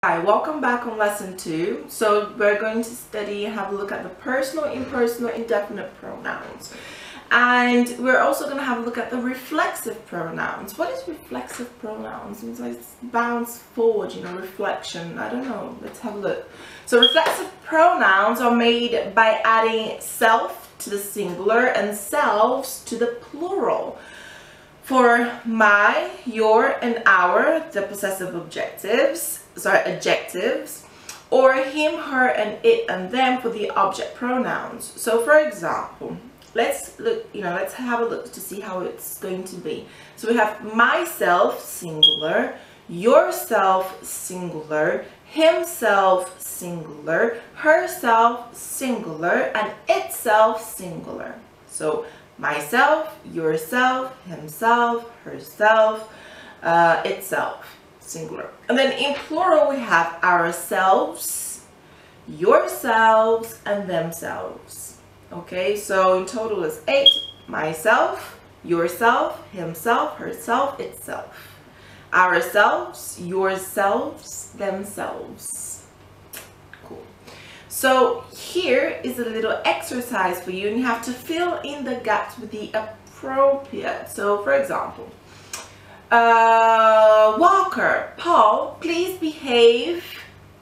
Hi, welcome back on lesson 2. So we're going to study and have a look at the personal, impersonal, indefinite pronouns. And we're also going to have a look at the reflexive pronouns. What is reflexive pronouns? It means like bounce forward, you know, reflection. I don't know. Let's have a look. So reflexive pronouns are made by adding self to the singular and selves to the plural. For my, your, and our, the possessive adjectives, or him, her, and it, and them for the object pronouns. So for example, let's look, let's have a look to see how it's going to be. So we have myself, singular, yourself, singular, himself, singular, herself, singular, and itself, singular. So myself, yourself, himself, herself, itself, singular. And then in plural we have ourselves, yourselves, and themselves. Okay, so in total is 8. Myself, yourself, himself, herself, itself. Ourselves, yourselves, themselves. Cool. So here is a little exercise for you, and you have to fill in the gaps with the appropriate. So for example, Walker, Paul, please behave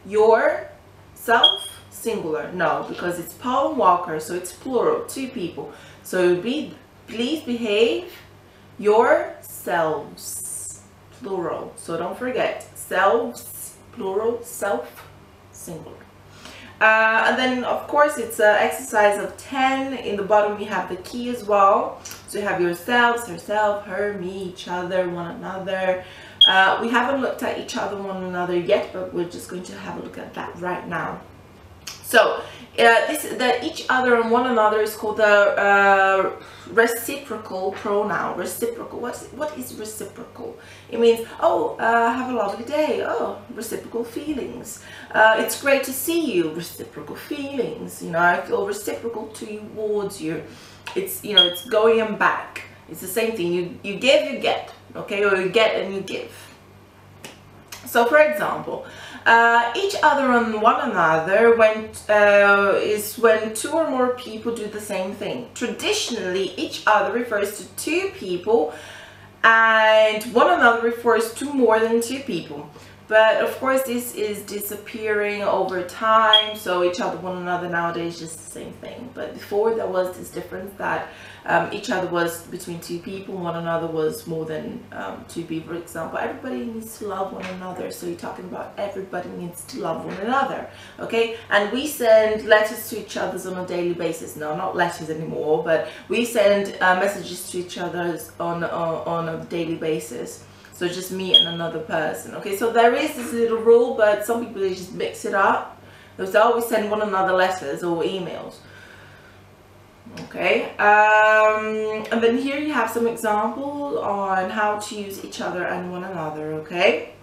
yourself, singular. No, because it's Paul and Walker, so it's plural, 2 people. So it would be please behave yourselves, plural. So don't forget, selves, plural, self, singular. And then of course it's an exercise of 10. In the bottom we have the key as well. So you have yourselves, herself, her, me, each other, one another. We haven't looked at each other, one another yet, but we're just going to have a look at that right now. So each other and one another is called the reciprocal pronoun. Reciprocal. What is reciprocal? It means, oh, have a lovely day. Oh, reciprocal feelings. It's great to see you. Reciprocal feelings. I feel reciprocal towards you. It's it's going and back. It's the same thing. You give, you get. Okay, or you get and you give. So for example, each other and one another is when 2 or more people do the same thing. Traditionally, each other refers to 2 people and one another refers to more than 2 people. But of course this is disappearing over time, so each other, one another nowadays is just the same thing. But before there was this difference that each other was between 2 people, one another was more than 2 people. For example, everybody needs to love one another, so you're talking about everybody needs to love one another, okay? And we send letters to each other on a daily basis. No, not letters anymore, but we send messages to each other on a daily basis. So just me and another person. Okay, so there is this little rule, but some people, they just mix it up. They always send one another letters or emails. Okay, and then here you have some examples on how to use each other and one another. Okay,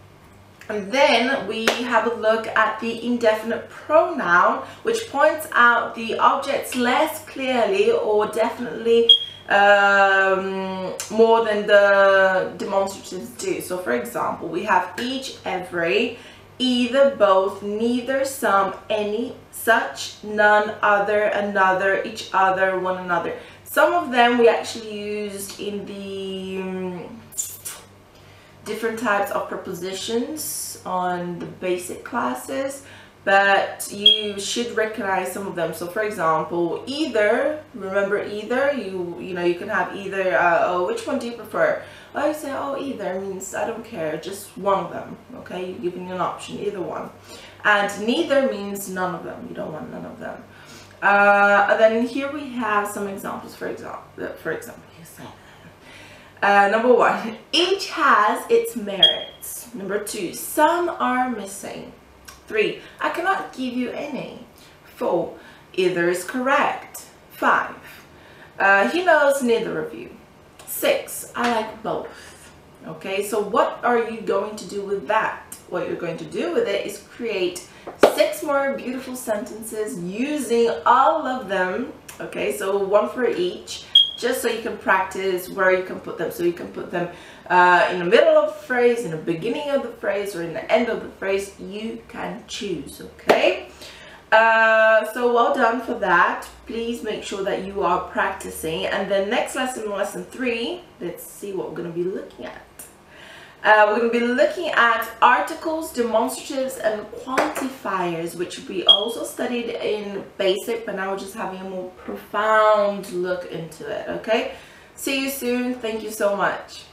and then we have a look at the indefinite pronoun, which points out the objects less clearly or definitely more than the demonstratives do. So for example, we have each, every, either, both, neither, some, any, such, none, other, another, each other, one another. Some of them we actually used in the different types of prepositions on the basic classes, but you should recognize some of them. So for example, either, remember either, you can have either, oh, which one do you prefer? Oh, you say, oh, either means I don't care, just one of them. Okay, you're giving an option, either one. And neither means none of them, you don't want none of them. And then here we have some examples. For example, you say, number 1, each has its merits. Number 2, some are missing. 3, I cannot give you any. 4, either is correct. 5, he knows neither of you. 6, I like both. Okay, so what are you going to do with that? What you're going to do with it is create 6 more beautiful sentences using all of them. Okay, so 1 for each. just so you can practice where you can put them. So you can put them in the middle of the phrase, in the beginning of the phrase, or in the end of the phrase. You can choose, okay? So well done for that. Please make sure that you are practicing. And then next lesson, lesson 3, let's see what we're going to be looking at. We're going to be looking at articles, demonstratives, and quantifiers, which we also studied in basic, but now we're just having a more profound look into it, okay? See you soon. Thank you so much.